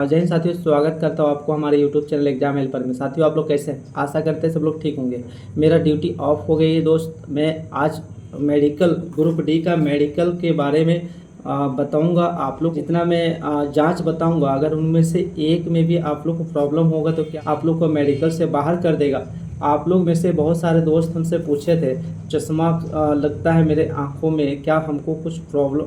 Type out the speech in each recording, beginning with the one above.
जय हिंद साथियों, स्वागत करता हूँ आपको हमारे यूट्यूब चैनल एग्जाम हेल्पर में। साथियों, आप लोग कैसे हैं? आशा करते हैं सब लोग ठीक होंगे। मेरा ड्यूटी ऑफ हो गई है दोस्त। मैं आज मेडिकल ग्रुप डी का मेडिकल के बारे में बताऊंगा आप लोग। जितना मैं जांच बताऊंगा, अगर उनमें से एक में भी आप लोग को प्रॉब्लम होगा तो क्या आप लोग को मेडिकल से बाहर कर देगा। आप लोग में से बहुत सारे दोस्त हमसे पूछे थे, चश्मा लगता है मेरे आँखों में, क्या हमको कुछ प्रॉब्लम,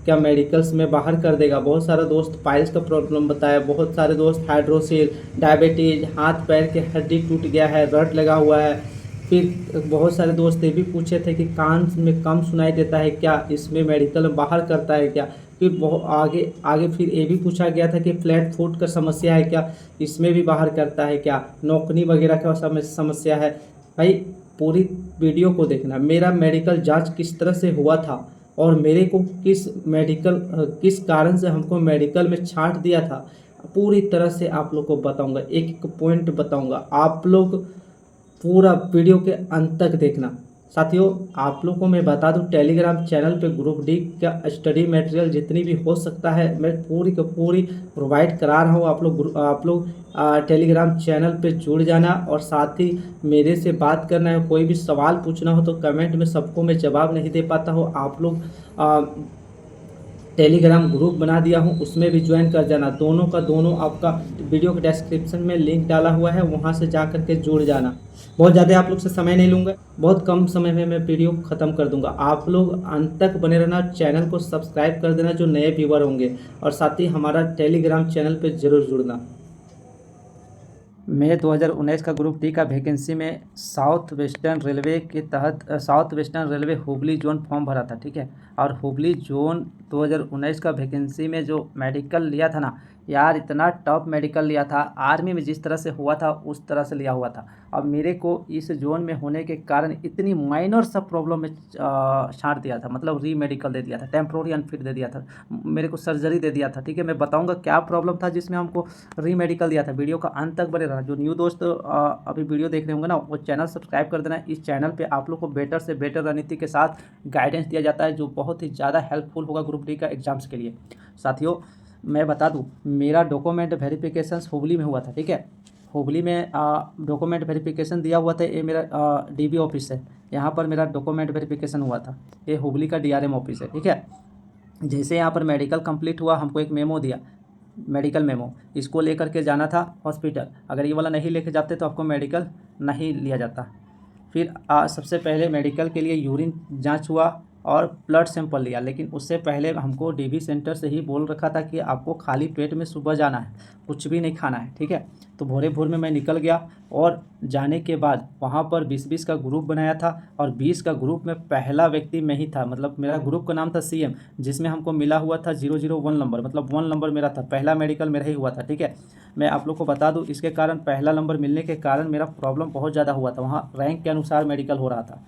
क्या मेडिकल्स में बाहर कर देगा। बहुत सारे दोस्त पाइल्स का प्रॉब्लम बताया, बहुत सारे दोस्त हाइड्रोसिल, डायबिटीज, हाथ पैर के हड्डी टूट गया है, रट लगा हुआ है। फिर बहुत सारे दोस्त ये भी पूछे थे कि कान में कम सुनाई देता है, क्या इसमें मेडिकल में बाहर करता है क्या। फिर बहुत आगे आगे फिर ये भी पूछा गया था कि फ्लैट फुट का समस्या है क्या, इसमें भी बाहर करता है क्या, नौकनी वगैरह का समस्या है। भाई, पूरी वीडियो को देखना। मेरा मेडिकल जांच किस तरह से हुआ था और मेरे को किस कारण से हमको मेडिकल में छांट दिया था, पूरी तरह से आप लोग को बताऊंगा। एक एक पॉइंट बताऊंगा। आप लोग पूरा वीडियो के अंत तक देखना। साथियों, आप लोग को मैं बता दूं, टेलीग्राम चैनल पे ग्रुप डी का स्टडी मटेरियल जितनी भी हो सकता है मैं पूरी की पूरी प्रोवाइड करा रहा हूँ। आप लोग टेलीग्राम चैनल पे जुड़ जाना और साथ ही मेरे से बात करना है। कोई भी सवाल पूछना हो तो कमेंट में, सबको मैं जवाब नहीं दे पाता हूँ। आप लोग टेलीग्राम ग्रुप बना दिया हूँ, उसमें भी ज्वाइन कर जाना। दोनों का दोनों आपका वीडियो के डिस्क्रिप्शन में लिंक डाला हुआ है, वहाँ से जा कर के जुड़ जाना। बहुत ज़्यादा आप लोग से समय नहीं लूँगा, बहुत कम समय में मैं वीडियो ख़त्म कर दूंगा। आप लोग अंत तक बने रहना, चैनल को सब्सक्राइब कर देना जो नए व्यूवर होंगे, और साथ ही हमारा टेलीग्राम चैनल पर जरूर जुड़ना। मैं 2019 का ग्रुप डी का वैकेंसी में साउथ वेस्टर्न रेलवे के तहत south western railway Hubli zone form भरा था, ठीक है। और हुबली जोन 2019 का वैकेंसी में जो मेडिकल लिया था ना यार, इतना टफ मेडिकल लिया था। आर्मी में जिस तरह से हुआ था उस तरह से लिया हुआ था। अब मेरे को इस जोन में होने के कारण इतनी माइनर सब प्रॉब्लम में छांट दिया था, मतलब री मेडिकल दे दिया था, टेम्प्रोरी अनफिट दे दिया था, मेरे को सर्जरी दे दिया था, ठीक है। मैं बताऊंगा क्या प्रॉब्लम था जिसमें हमको री मेडिकल दिया था। वीडियो का अंत तक बने रहना। जो न्यू दोस्त अभी वीडियो देख रहे होंगे ना, वो चैनल सब्सक्राइब कर देना। इस चैनल पे आप लोग को बेटर से बेटर रणनीति के साथ गाइडेंस दिया जाता है, जो बहुत ही ज़्यादा हेल्पफुल होगा ग्रुप डी का एग्जाम्स के लिए। साथियों, मैं बता दूं, मेरा डॉक्यूमेंट वेरिफिकेशन हुबली में हुआ था, ठीक है। हुबली में डॉक्यूमेंट वेरिफिकेशन दिया हुआ था। ये मेरा डीबी ऑफिस है, यहाँ पर मेरा डॉक्यूमेंट वेरिफिकेशन हुआ था। ये हुबली का डीआरएम ऑफिस है, ठीक है। जैसे यहाँ पर मेडिकल कंप्लीट हुआ, हमको एक मेमो दिया, मेडिकल मेमो। इसको लेकर के जाना था हॉस्पिटल। अगर ये वाला नहीं लेके जाते तो आपको मेडिकल नहीं लिया जाता। फिर सबसे पहले मेडिकल के लिए यूरिन जांच हुआ और ब्लड सैंपल लिया, लेकिन उससे पहले हमको डीबी सेंटर से ही बोल रखा था कि आपको खाली पेट में सुबह जाना है, कुछ भी नहीं खाना है, ठीक है। तो भोरे भोर में मैं निकल गया और जाने के बाद वहाँ पर 20-20 का ग्रुप बनाया था और 20 का ग्रुप में पहला व्यक्ति मैं ही था। मतलब मेरा ग्रुप का नाम था सीएम, जिसमें हमको मिला हुआ था 001 नंबर, मतलब 1 नंबर मेरा था। पहला मेडिकल मेरा ही हुआ था, ठीक है। मैं आप लोग को बता दूं, इसके कारण पहला नंबर मिलने के कारण मेरा प्रॉब्लम बहुत ज़्यादा हुआ था। वहाँ रैंक के अनुसार मेडिकल हो रहा था।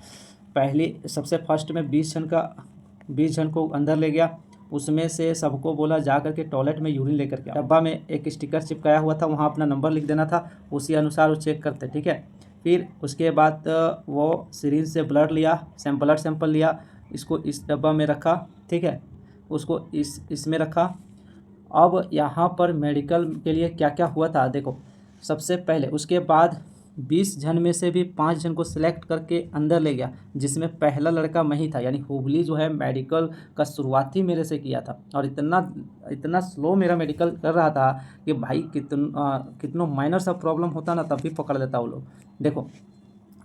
पहली सबसे फर्स्ट में 20 जन को अंदर ले गया। उसमें से सबको बोला जा करके टॉयलेट में यूरिन लेकर के। डब्बा में एक स्टिकर चिपकाया हुआ था, वहाँ अपना नंबर लिख देना था, उसी अनुसार वो चेक करते, ठीक है। फिर उसके बाद वो सिरिंज से ब्लड सैंपल लिया, इसको इस डब्बा में रखा, ठीक है। उसको इसमें रखा। अब यहाँ पर मेडिकल के लिए क्या क्या हुआ था देखो। सबसे पहले उसके बाद 20 जन में से भी 5 जन को सिलेक्ट करके अंदर ले गया, जिसमें पहला लड़का मैं ही था। यानी हुबली जो है मेडिकल का शुरुआत ही मेरे से किया था, और इतना स्लो मेरा मेडिकल कर रहा था कि भाई कितनों माइनर सा प्रॉब्लम होता ना तब भी पकड़ लेता वो लोग। देखो,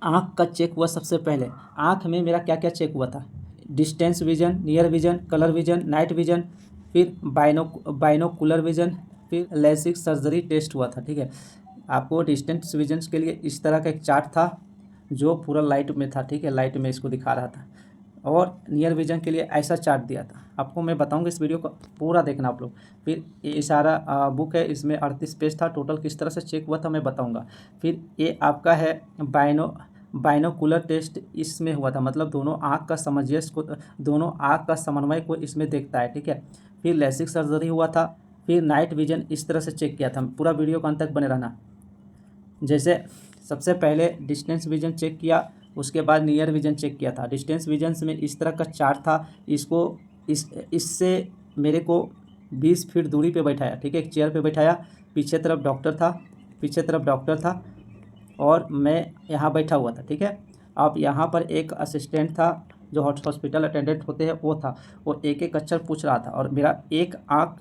आँख का चेक हुआ। सबसे पहले आँख में मेरा क्या क्या चेक हुआ था: distance vision, near vision, colour vision, night vision, फिर बाइनोकुलर विजन, फिर लेसिक सर्जरी टेस्ट हुआ था, ठीक है। आपको डिस्टेंस विजन के लिए इस तरह का एक चार्ट था जो पूरा लाइट में था, ठीक है, लाइट में इसको दिखा रहा था। और नियर विजन के लिए ऐसा चार्ट दिया था। आपको मैं बताऊंगा, इस वीडियो को पूरा देखना आप लोग। फिर ये सारा बुक है, इसमें 38 पेज था टोटल। किस तरह से चेक हुआ था मैं बताऊंगा। फिर ये आपका है बाइनोकुलर टेस्ट, इसमें हुआ था, मतलब दोनों आँख का समन्वय को इसमें देखता है, ठीक है। फिर लेसिक सर्जरी हुआ था। फिर नाइट विजन इस तरह से चेक किया था। पूरा वीडियो का अंत तक बने रहना। जैसे सबसे पहले डिस्टेंस विजन चेक किया, उसके बाद नियर विजन चेक किया था। डिस्टेंस विजन में इस तरह का चार्ट था। इससे मेरे को 20 फीट दूरी पे बैठाया, ठीक है, एक चेयर पे बैठाया, पीछे तरफ डॉक्टर था और मैं यहाँ बैठा हुआ था, ठीक है। अब यहाँ पर एक असिस्टेंट था जो हॉस्पिटल अटेंडेंट होते हैं वो था, वो एक एक अक्षर पूछ रहा था और मेरा एक आँख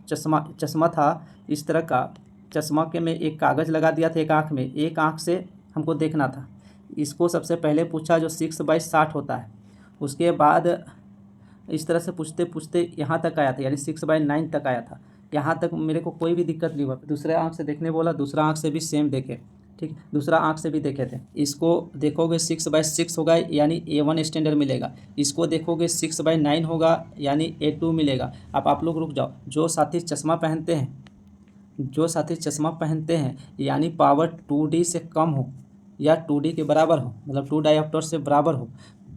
चश्मा था इस तरह का, चश्मा के में एक कागज़ लगा दिया था एक आँख में, एक आँख से हमको देखना था। इसको सबसे पहले पूछा जो 6/60 होता है, उसके बाद इस तरह से पूछते पूछते यहाँ तक आया था, यानी 6/9 तक आया था। यहाँ तक मेरे को कोई भी दिक्कत नहीं हुआ। दूसरे आँख से देखने बोला, दूसरा आँख से भी सेम देखे, ठीक, दूसरा आँख से भी देखे थे। इसको देखोगे 6/6 होगा यानी A1 स्टैंडर्ड मिलेगा, इसको देखोगे 6/9 होगा यानी A2 मिलेगा। अब आप लोग रुक जाओ, जो साथी चश्मा पहनते हैं यानी पावर 2D से कम हो या 2D के बराबर हो, मतलब 2 डायोप्टर से बराबर हो,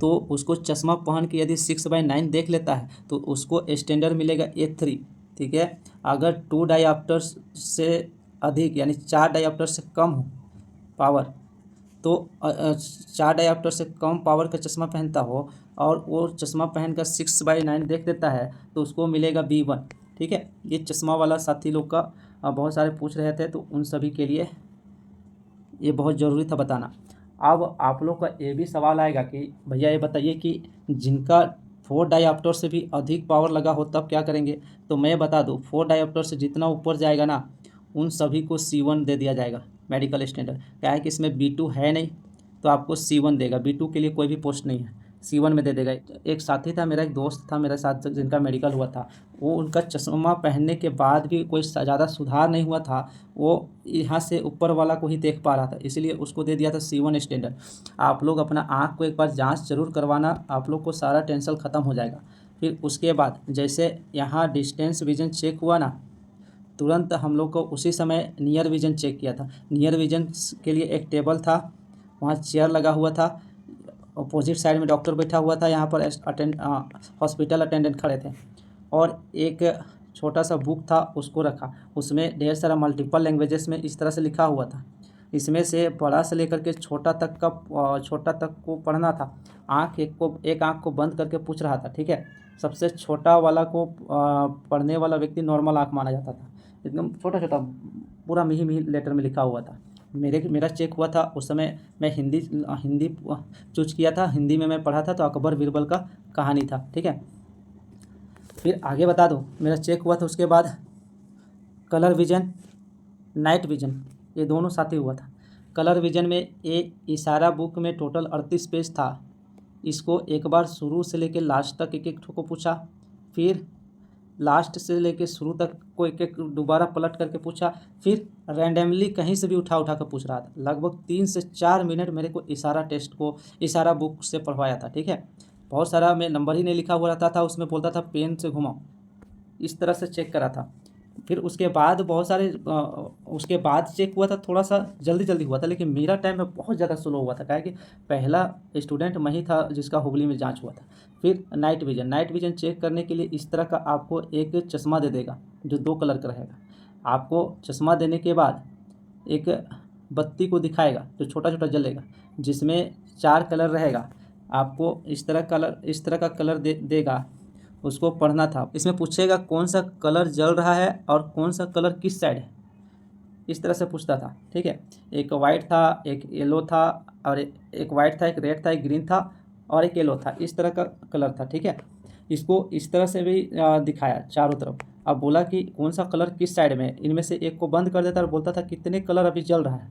तो उसको चश्मा पहन के यदि 6/9 देख लेता है तो उसको स्टैंडर्ड मिलेगा A3, ठीक है। अगर 2 डायोप्टर से अधिक यानी 4 डायोप्टर से कम हो पावर, तो 4 डायोप्टर से कम पावर का चश्मा पहनता हो और वो चश्मा पहनकर 6/9 देख लेता है तो उसको मिलेगा B1, ठीक है। ये चश्मा वाला साथी लोग का बहुत सारे पूछ रहे थे, तो उन सभी के लिए ये बहुत ज़रूरी था बताना। अब आप लोग का ये भी सवाल आएगा कि भैया ये बताइए कि जिनका 4 डायोप्टर से भी अधिक पावर लगा हो तब क्या करेंगे। तो मैं बता दूं, 4 डायोप्टर से जितना ऊपर जाएगा ना उन सभी को C1 दे दिया जाएगा मेडिकल स्टैंडर्ड। क्या है कि इसमें B2 है नहीं तो आपको C1 देगा, B2 के लिए कोई भी पोस्ट नहीं है, C1 में दे देगा। एक साथी था मेरा, एक दोस्त था मेरे साथ जिनका मेडिकल हुआ था, वो उनका चश्मा पहनने के बाद भी कोई ज़्यादा सुधार नहीं हुआ था, वो यहाँ से ऊपर वाला को ही देख पा रहा था, इसलिए उसको दे दिया था C1 स्टैंडर्ड। आप लोग अपना आँख को एक बार जांच जरूर करवाना, आप लोग को सारा टेंशन ख़त्म हो जाएगा। फिर उसके बाद जैसे यहाँ डिस्टेंस विजन चेक हुआ ना, तुरंत हम लोग को उसी समय नियर विजन चेक किया था। नियर विजन के लिए एक टेबल था, वहाँ चेयर लगा हुआ था, अपोजिट साइड में डॉक्टर बैठा हुआ था, यहाँ पर हॉस्पिटल अटेंडेंट खड़े थे और एक छोटा सा बुक था उसको रखा, उसमें ढेर सारा मल्टीपल लैंग्वेजेस में इस तरह से लिखा हुआ था। इसमें से बड़ा से लेकर के छोटा तक को पढ़ना था। एक आँख को बंद करके पूछ रहा था, ठीक है। सबसे छोटा वाला को पढ़ने वाला व्यक्ति नॉर्मल आँख माना जाता था, एकदम छोटा छोटा पूरा मिही मिही लेटर में लिखा हुआ था। मेरा चेक हुआ था उस समय, मैं हिंदी चूज किया था, हिंदी में मैं पढ़ा था, तो अकबर बीरबल का कहानी था, ठीक है। फिर आगे बता दो, मेरा चेक हुआ था उसके बाद कलर विजन, नाइट विजन, ये दोनों साथ ही हुआ था। कलर विजन में इशारा बुक में टोटल 38 पेज था, इसको एक बार शुरू से लेकर लास्ट तक एक एक को पूछा, फिर लास्ट से लेके शुरू तक को एक एक दोबारा पलट करके पूछा, फिर रैंडमली कहीं से भी उठा कर पूछ रहा था। लगभग 3 से 4 मिनट मेरे को इशारा बुक से पढ़वाया था, ठीक है। बहुत सारा मैं नंबर ही नहीं लिखा हुआ रहता था, उसमें बोलता था पेन से घुमाओ, इस तरह से चेक करा था। फिर उसके बाद उसके बाद चेक हुआ था, थोड़ा सा जल्दी हुआ था, लेकिन मेरा टाइम में बहुत ज़्यादा स्लो हुआ था, क्या है कि पहला स्टूडेंट मैं ही था जिसका हुबली में जांच हुआ था। फिर नाइट विजन चेक करने के लिए इस तरह का आपको एक चश्मा दे देगा जो 2 कलर का रहेगा। आपको चश्मा देने के बाद एक बत्ती को दिखाएगा जो छोटा छोटा जलेगा, जिसमें 4 कलर रहेगा। आपको इस तरह का कलर देगा, उसको पढ़ना था। इसमें पूछेगा कौन सा कलर जल रहा है और कौन सा कलर किस साइड है, इस तरह से पूछता था, ठीक है। एक वाइट था, एक येलो था, और एक वाइट था, एक रेड था, एक ग्रीन था और एक येलो था, इस तरह का कलर था, ठीक है। इसको इस तरह से भी दिखाया चारों तरफ। अब बोला कि कौन सा कलर किस साइड में है, इनमें से एक को बंद कर देता और बोलता था कितने कलर अभी जल रहा है,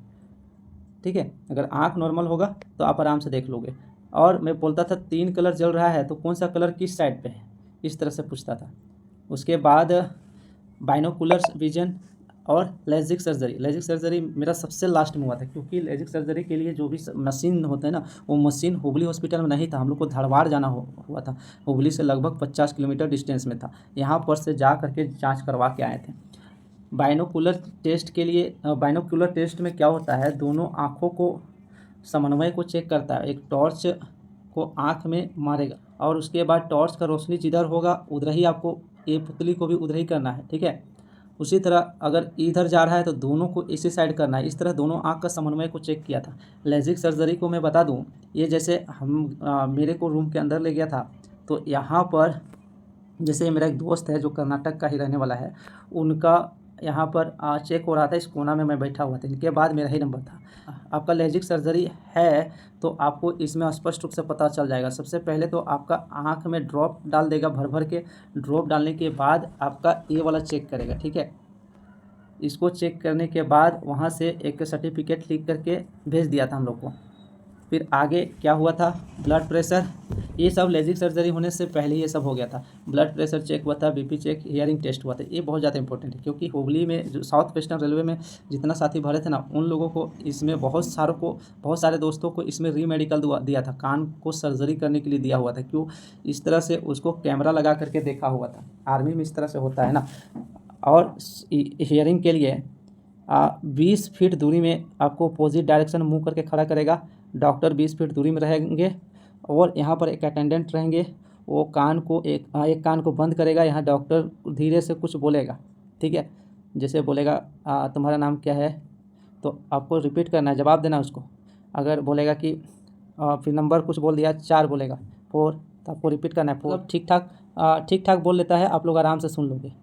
ठीक है। अगर आँख नॉर्मल होगा तो आप आराम से देख लोगे। और मैं बोलता था 3 कलर जल रहा है तो कौन सा कलर किस साइड पे है, इस तरह से पूछता था। उसके बाद बाइनोकुलर विजन और लेजिक सर्जरी मेरा सबसे लास्ट में हुआ था, क्योंकि लेजिक सर्जरी के लिए जो भी मशीन होता है ना, वो मशीन हुबली हॉस्पिटल में नहीं था, हम लोग को धारवाड़ जाना हुआ था। हुबली से लगभग 50 किलोमीटर डिस्टेंस में था, यहाँ पर से जा करके जांच करवा के आए थे। बाइनोकुलर टेस्ट में क्या होता है, दोनों आँखों को समन्वय को चेक करता है। एक टॉर्च को आँख में मारेगा और उसके बाद टॉर्च का रोशनी जिधर होगा उधर ही आपको ये पुतली को भी उधर ही करना है, ठीक है। उसी तरह अगर इधर जा रहा है तो दोनों को इसी साइड करना है। इस तरह दोनों आँख का समन्वय को चेक किया था। लेजिक सर्जरी को मैं बता दूं, ये जैसे मेरे को रूम के अंदर ले गया था, तो यहाँ पर जैसे मेरा एक दोस्त है जो कर्नाटक का ही रहने वाला है, उनका यहाँ पर चेक हो रहा था, इस कोना में मैं बैठा हुआ था, इनके बाद मेरा ही नंबर था। आपका लेजिक सर्जरी है तो आपको इसमें स्पष्ट रूप से पता चल जाएगा। सबसे पहले तो आपका आँख में ड्रॉप डाल देगा भर भर के, ड्रॉप डालने के बाद आपका ये वाला चेक करेगा, ठीक है। इसको चेक करने के बाद वहाँ से एक सर्टिफिकेट लिख करके भेज दिया था हम लोग को। फिर आगे क्या हुआ था, ब्लड प्रेशर, ये सब लेजिक सर्जरी होने से पहले ये सब हो गया था। ब्लड प्रेशर चेक हुआ था, बीपी चेक, हियरिंग टेस्ट हुआ था। ये बहुत ज़्यादा इंपॉर्टेंट है क्योंकि हुबली में जो साउथ वेस्टर्न रेलवे में जितना साथी भरे थे ना, उन लोगों को इसमें बहुत सारे दोस्तों को इसमें री मेडिकल दिया था, कान को सर्जरी करने के लिए दिया हुआ था। क्यों, इस तरह से उसको कैमरा लगा करके देखा हुआ था। आर्मी में इस तरह से होता है ना। और हियरिंग के लिए 20 फीट दूरी में आपको अपोजिट डायरेक्शन मुँह करके खड़ा करेगा। डॉक्टर 20 फीट दूरी में रहेंगे और यहाँ पर एक अटेंडेंट रहेंगे। वो कान को एक कान को बंद करेगा। यहाँ डॉक्टर धीरे से कुछ बोलेगा, ठीक है। जैसे बोलेगा तुम्हारा नाम क्या है, तो आपको रिपीट करना है, जवाब देना उसको। अगर बोलेगा कि फिर नंबर कुछ बोल दिया, 4 बोलेगा, 4, तो आपको रिपीट करना है 4। मतलब ठीक ठाक बोल लेता है, आप लोग आराम से सुन लोगे।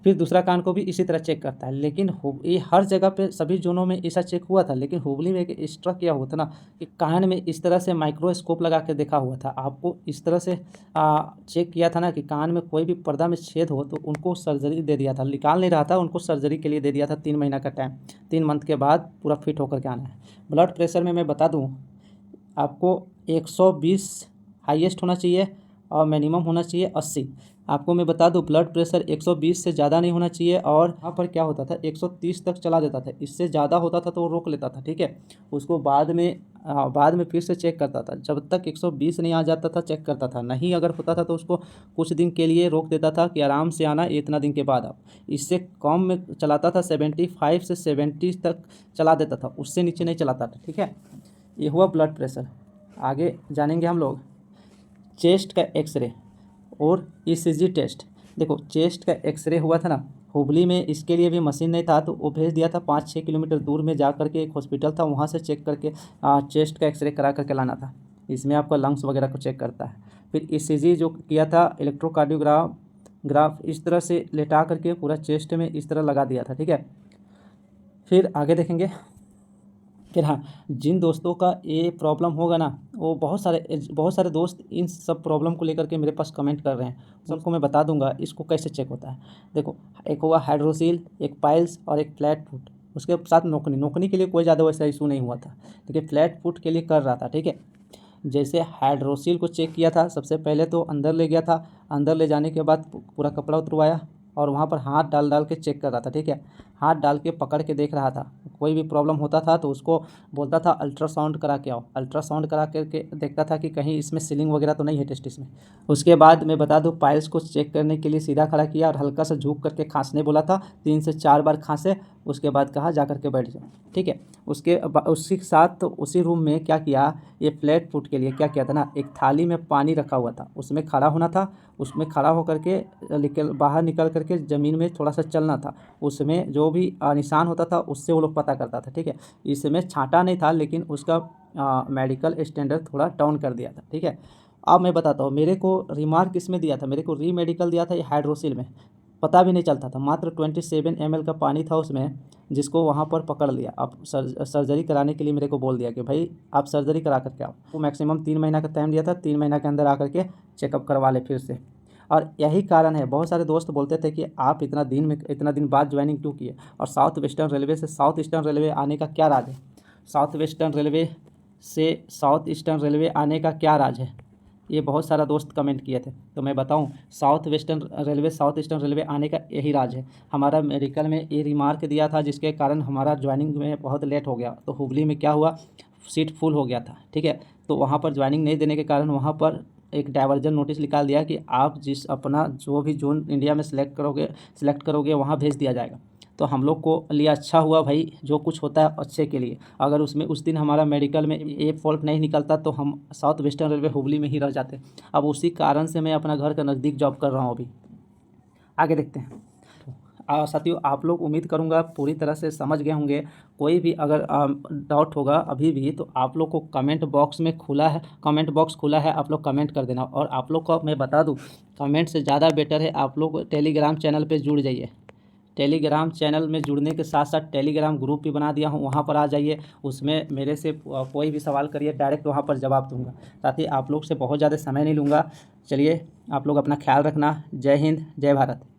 फिर दूसरा कान को भी इसी तरह चेक करता है। लेकिन ये हर जगह पे सभी जोनों में ऐसा चेक हुआ था, लेकिन हुबली में एक एक्स्ट्रा किया हुआ था ना कि कान में इस तरह से माइक्रोस्कोप लगा के देखा हुआ था। आपको इस तरह से चेक किया था ना कि कान में कोई भी पर्दा में छेद हो तो उनको सर्जरी दे दिया था। निकाल नहीं रहा था, उनको सर्जरी के लिए दे दिया था 3 महीना का टाइम। 3 मंथ के बाद पूरा फिट होकर के आना है। ब्लड प्रेशर में मैं बता दूँ, आपको 120 हाईएस्ट होना चाहिए और मिनिमम होना चाहिए 80। आपको मैं बता दूं, ब्लड प्रेशर 120 से ज़्यादा नहीं होना चाहिए। और वहाँ पर क्या होता था, 130 तक चला देता था। इससे ज़्यादा होता था तो वो रोक लेता था, ठीक है। उसको बाद में फिर से चेक करता था। जब तक 120 नहीं आ जाता था चेक करता था, नहीं अगर होता था तो उसको कुछ दिन के लिए रोक देता था कि आराम से आना, इतना दिन के बाद आप। इससे कम में चलाता था, 75 से 70 तक चला देता था, उससे नीचे नहीं चलाता था, ठीक है। ये हुआ ब्लड प्रेशर। आगे जानेंगे हम लोग चेस्ट का एक्सरे और ईसीजी टेस्ट। देखो, चेस्ट का एक्सरे हुआ था ना हुबली में, इसके लिए भी मशीन नहीं था तो वो भेज दिया था 5-6 किलोमीटर दूर में जा करके एक हॉस्पिटल था, वहाँ से चेक करके चेस्ट का एक्सरे करा करके लाना था। इसमें आपका लंग्स वगैरह को चेक करता है। फिर ईसीजी जो किया था, इलेक्ट्रोकार्डियोग्राफ इस तरह से लेटा करके पूरा चेस्ट में इस तरह लगा दिया था, ठीक है। फिर आगे देखेंगे। फिर हाँ, जिन दोस्तों का ये प्रॉब्लम होगा ना, वो बहुत सारे दोस्त इन सब प्रॉब्लम को लेकर के मेरे पास कमेंट कर रहे हैं। सबको मैं बता दूंगा इसको कैसे चेक होता है। देखो, एक हुआ हाइड्रोसील, एक पाइल्स और एक फ्लैट फुट। उसके साथ नोकनी के लिए कोई ज़्यादा वैसा इशू नहीं हुआ था, लेकिन फ्लैट फुट के लिए कर रहा था, ठीक है। जैसे हाइड्रोसील को चेक किया था, सबसे पहले तो अंदर ले गया था। अंदर ले जाने के बाद पूरा कपड़ा उतरवाया और वहाँ पर हाथ डाल डाल के चेक कर रहा था, ठीक है। हाथ डाल के पकड़ के देख रहा था। कोई भी प्रॉब्लम होता था तो उसको बोलता था अल्ट्रासाउंड करा के आओ। अल्ट्रासाउंड करा करके देखता था कि कहीं इसमें सीलिंग वगैरह तो नहीं है टेस्टिस में। उसके बाद मैं बता दूं, पाइल्स को चेक करने के लिए सीधा खड़ा किया और हल्का सा झुक करके खांसने बोला था। 3 से 4 बार खांसे, उसके बाद कहा जा करके बैठ जाओ, ठीक है। उसके साथ तो उसी रूम में क्या किया, ये फ्लैट फुट के लिए क्या किया था ना, एक थाली में पानी रखा हुआ था, उसमें खड़ा होना था। उसमें खड़ा होकर के बाहर निकल करके ज़मीन में थोड़ा सा चलना था। उसमें जो भी निशान होता था उससे वो लोग पता करता था, ठीक है। इसमें छांटा नहीं था, लेकिन उसका मेडिकल स्टैंडर्ड थोड़ा डाउन कर दिया था, ठीक है। अब मैं बताता हूँ, मेरे को रिमार्क इसमें दिया था, मेरे को री मेडिकल दिया था ये हाइड्रोसिल में। पता भी नहीं चलता था, मात्र 27 ml का पानी था उसमें, जिसको वहाँ पर पकड़ लिया। अब सर्जरी कराने के लिए मेरे को बोल दिया कि भाई आप सर्जरी करा करके आओ। वो मैक्सिमम 3 महीना का टाइम दिया था, 3 महीना के अंदर आकर के चेकअप करवा ले फिर से। और यही कारण है, बहुत सारे दोस्त बोलते थे कि आप इतना दिन बाद ज्वाइनिंग क्यों किए, और साउथ वेस्टर्न रेलवे से साउथ ईस्टर्न रेलवे आने का क्या राज है। साउथ वेस्टर्न रेलवे से साउथ ईस्टर्न रेलवे आने का क्या राज है, ये बहुत सारा दोस्त कमेंट किए थे। तो मैं बताऊं, साउथ ईस्टर्न रेलवे आने का यही राज है। हमारा मेडिकल में ये रिमार्क दिया था, जिसके कारण हमारा ज्वाइनिंग में बहुत लेट हो गया। तो हुबली में क्या हुआ, सीट फुल हो गया था, ठीक है। तो वहाँ पर ज्वाइनिंग नहीं देने के कारण वहाँ पर एक डाइवर्जन नोटिस निकाल दिया कि आप अपना जो भी जोन इंडिया में सिलेक्ट करोगे वहाँ भेज दिया जाएगा। तो हम लोग को लिए अच्छा हुआ भाई, जो कुछ होता है अच्छे के लिए। अगर उसमें उस दिन हमारा मेडिकल में ये फॉल्ट नहीं निकलता तो हम साउथ वेस्टर्न रेलवे हुबली में ही रह जाते। अब उसी कारण से मैं अपना घर का नज़दीक जॉब कर रहा हूँ अभी। आगे देखते हैं। साथियों आप लोग उम्मीद करूँगा पूरी तरह से समझ गए होंगे। कोई भी अगर डाउट होगा अभी भी तो आप लोग को कमेंट बॉक्स में खुला है, कमेंट बॉक्स खुला है, आप लोग कमेंट कर देना। और आप लोग को मैं बता दूं, कमेंट से ज़्यादा बेटर है आप लोग टेलीग्राम चैनल पे जुड़ जाइए। टेलीग्राम चैनल में जुड़ने के साथ साथ टेलीग्राम ग्रुप भी बना दिया हूँ, वहाँ पर आ जाइए। उसमें मेरे से कोई भी सवाल करिए, डायरेक्ट वहाँ पर जवाब दूँगा। साथ ही आप लोग से बहुत ज़्यादा समय नहीं लूँगा। चलिए आप लोग अपना ख्याल रखना। जय हिंद, जय भारत।